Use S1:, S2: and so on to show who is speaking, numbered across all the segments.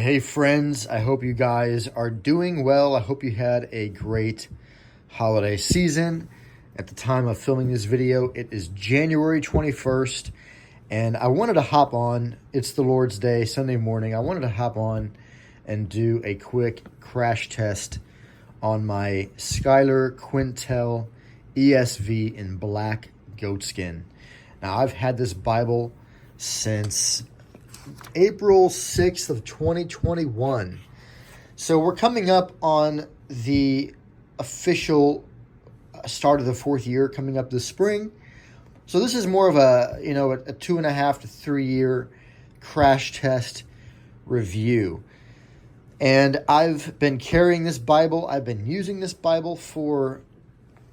S1: Hey friends, I hope you guys are doing well. I hope you had a great holiday season. At the time of filming this video, it is January 21st, and I wanted to hop on. It's the Lord's Day, Sunday morning. I wanted to hop on and do a quick crash test on my Schuyler Quentel ESV in black goatskin. Now, I've had this Bible since April 6th of 2021. So we're coming up on the official start of the fourth year coming up this spring. So this is more of a 2.5 to 3 year crash test review. And I've been carrying this Bible. I've been using this Bible for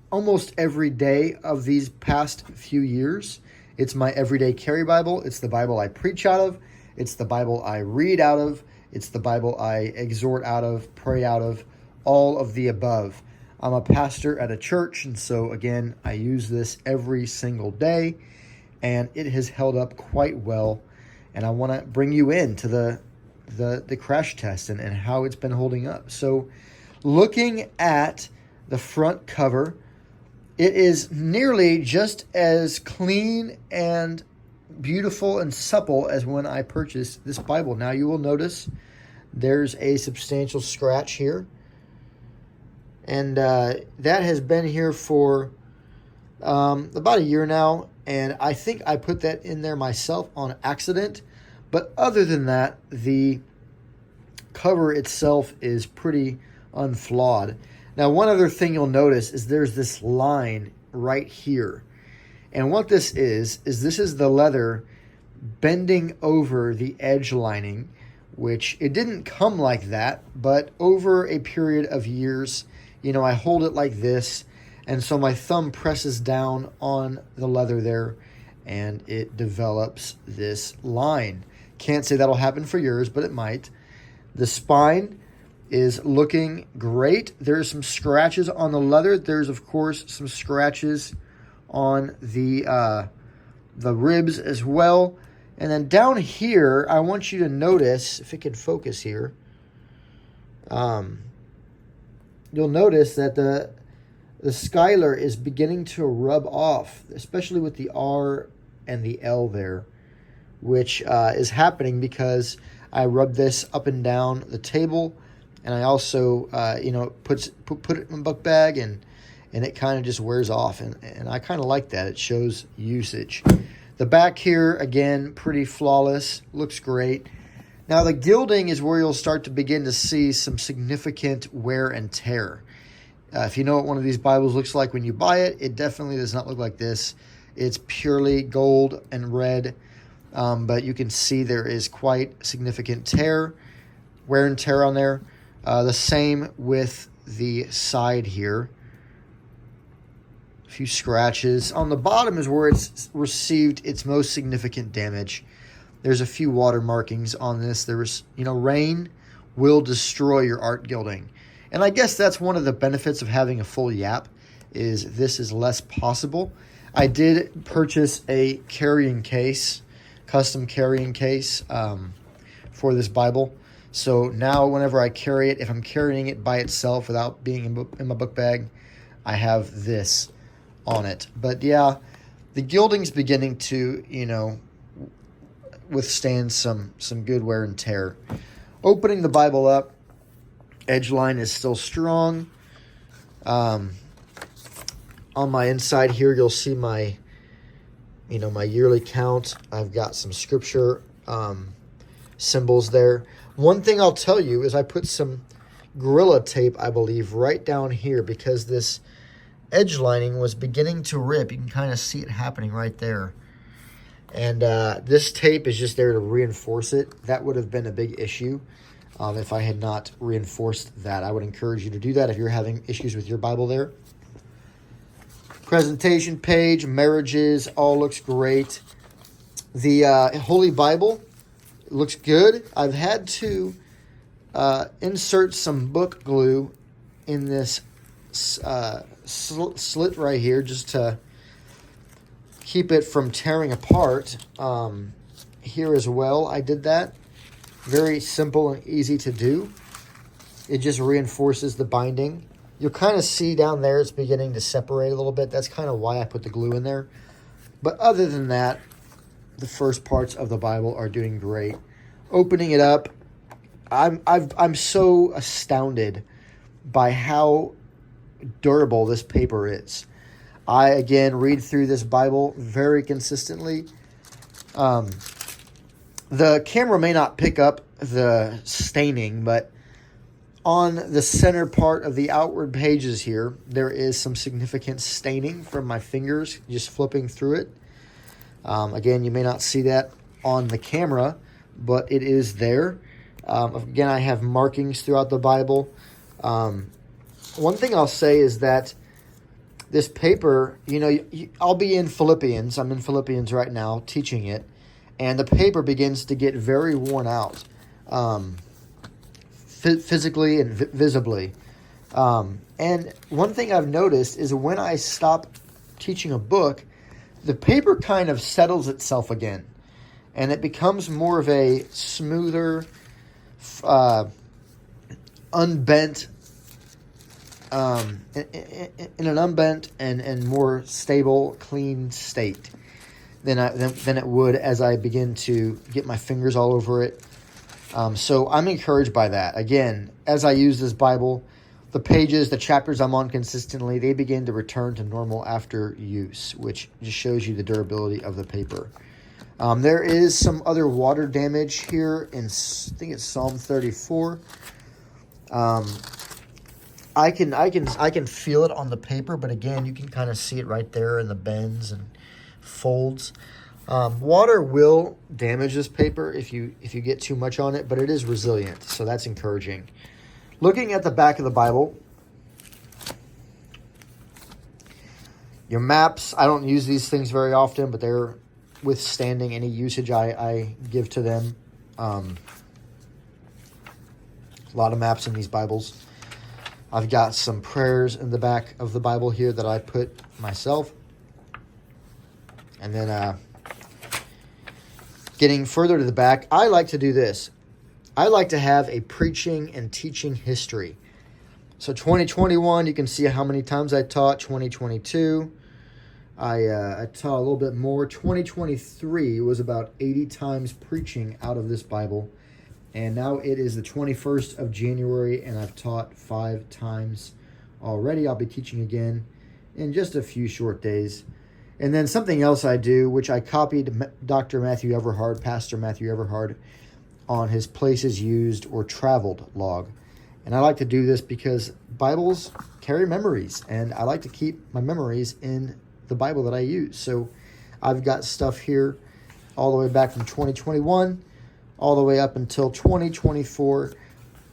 S1: almost every day of these past few years. It's my everyday carry Bible. It's the Bible I preach out of. It's the Bible I read out of. It's the Bible I exhort out of, pray out of, all of the above. I'm a pastor at a church, and so, again, I use this every single day, and it has held up quite well. And I want to bring you into the crash test and how it's been holding up. So looking at the front cover, it is nearly just as clean and beautiful and supple as when I purchased this Bible. Now you will notice there's a substantial scratch here, and that has been here for about a year now, and I think I put that in there myself on accident. But other than that, the cover itself is pretty unflawed. Now, one other thing you'll notice is there's this line right here. And what this is this is the leather bending over the edge lining, which it didn't come like that, but over a period of years, I hold it like this, and so my thumb presses down on the leather there, and it develops this line. Can't say that'll happen for yours, but it might. The spine is looking great. There's some scratches on the leather. There's, of course, some scratches on the ribs as well. And then down here, I want you to notice, if it can focus here, you'll notice that the Schuyler is beginning to rub off, especially with the R and the L there, which is happening because I rub this up and down the table, and I also, put it in a book bag, and it kind of just wears off, and I kind of like that. It shows usage. The back here, again, pretty flawless, looks great. Now, the gilding is where you'll start to begin to see some significant wear and tear. If you know what one of these Bibles looks like when you buy it, it definitely does not look like this. It's purely gold and red, but you can see there is quite significant wear and tear on there. The same with the side here. A few scratches. On the bottom is where it's received its most significant damage. There's a few water markings on this. Rain will destroy your art gilding. And I guess that's one of the benefits of having a full yap, is this is less possible. I did purchase a carrying case, custom carrying case for this Bible. So now whenever I carry it, if I'm carrying it by itself without being in my book bag, I have this on it. But yeah, the gilding's beginning to, withstand some good wear and tear. Opening the Bible up, edge line is still strong. On my inside here, you'll see my yearly count. I've got some scripture symbols there. One thing I'll tell you is I put some Gorilla Tape, I believe, right down here because this edge lining was beginning to rip. You can kind of see it happening right there. And this tape is just there to reinforce it. That would have been a big issue if I had not reinforced that. I would encourage you to do that if you're having issues with your Bible there. Presentation page, marriages, all looks great. The Holy Bible looks good. I've had to insert some book glue in this slit right here just to keep it from tearing apart. Here as well, I did that. Very simple and easy to do. It just reinforces the binding. You'll kind of see down there it's beginning to separate a little bit. That's kind of why I put the glue in there. But other than that, the first parts of the Bible are doing great. Opening it up, I'm so astounded by how durable this paper is. I, again, read through this Bible very consistently. The camera may not pick up the staining, but on the center part of the outward pages here, there is some significant staining from my fingers just flipping through it. Again, you may not see that on the camera, but it is there. Again, I have markings throughout the Bible. One thing I'll say is that this paper, I'll be in Philippians. I'm in Philippians right now teaching it. And the paper begins to get very worn out, physically and visibly. And one thing I've noticed is when I stop teaching a book, the paper kind of settles itself again. And it becomes more of a smoother, unbent, in an unbent and more stable, clean state than it would as I begin to get my fingers all over it. So I'm encouraged by that. Again, as I use this Bible, the pages, the chapters I'm on consistently, they begin to return to normal after use, which just shows you the durability of the paper. There is some other water damage here in, I think it's Psalm 34. I can feel it on the paper, but again, you can kind of see it right there in the bends and folds. Water will damage this paper if you get too much on it, but it is resilient, so that's encouraging. Looking at the back of the Bible, your maps, I don't use these things very often, but they're withstanding any usage I give to them. A lot of maps in these Bibles. I've got some prayers in the back of the Bible here that I put myself. And then getting further to the back, I like to do this. I like to have a preaching and teaching history. So 2021, you can see how many times I taught. 2022, I taught a little bit more. 2023 was about 80 times preaching out of this Bible. And now it is the 21st of January, and I've taught 5 times already. I'll be teaching again in just a few short days. And then something else I do, which I copied Pastor Matthew Everhard, on his places used or traveled log. And I like to do this because Bibles carry memories, and I like to keep my memories in the Bible that I use. So I've got stuff here all the way back from 2021, all the way up until 2024,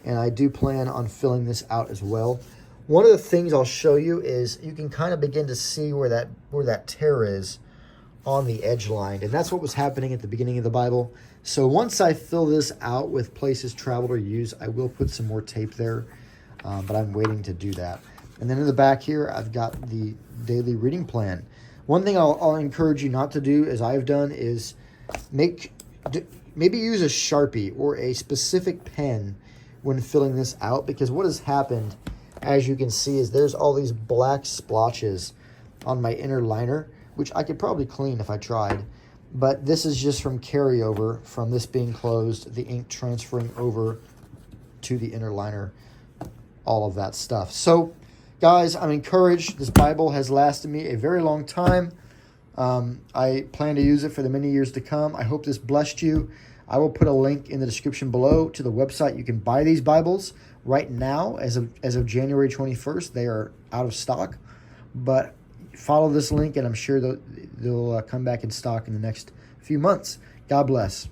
S1: and I do plan on filling this out as well. One of the things I'll show you is you can kind of begin to see where that tear is on the edge line, and that's what was happening at the beginning of the Bible. So once I fill this out with places traveled or used, I will put some more tape there, but I'm waiting to do that. And then in the back here, I've got the daily reading plan. One thing I'll encourage you not to do, as I've done, is maybe use a Sharpie or a specific pen when filling this out, because what has happened, as you can see, is there's all these black splotches on my inner liner, which I could probably clean if I tried. But this is just from carryover from this being closed, the ink transferring over to the inner liner, all of that stuff. So, guys, I'm encouraged. This Bible has lasted me a very long time. I plan to use it for the many years to come. I hope this blessed you. I will put a link in the description below to the website. You can buy these Bibles right now as of January 21st. They are out of stock, but follow this link, and I'm sure they'll come back in stock in the next few months. God bless.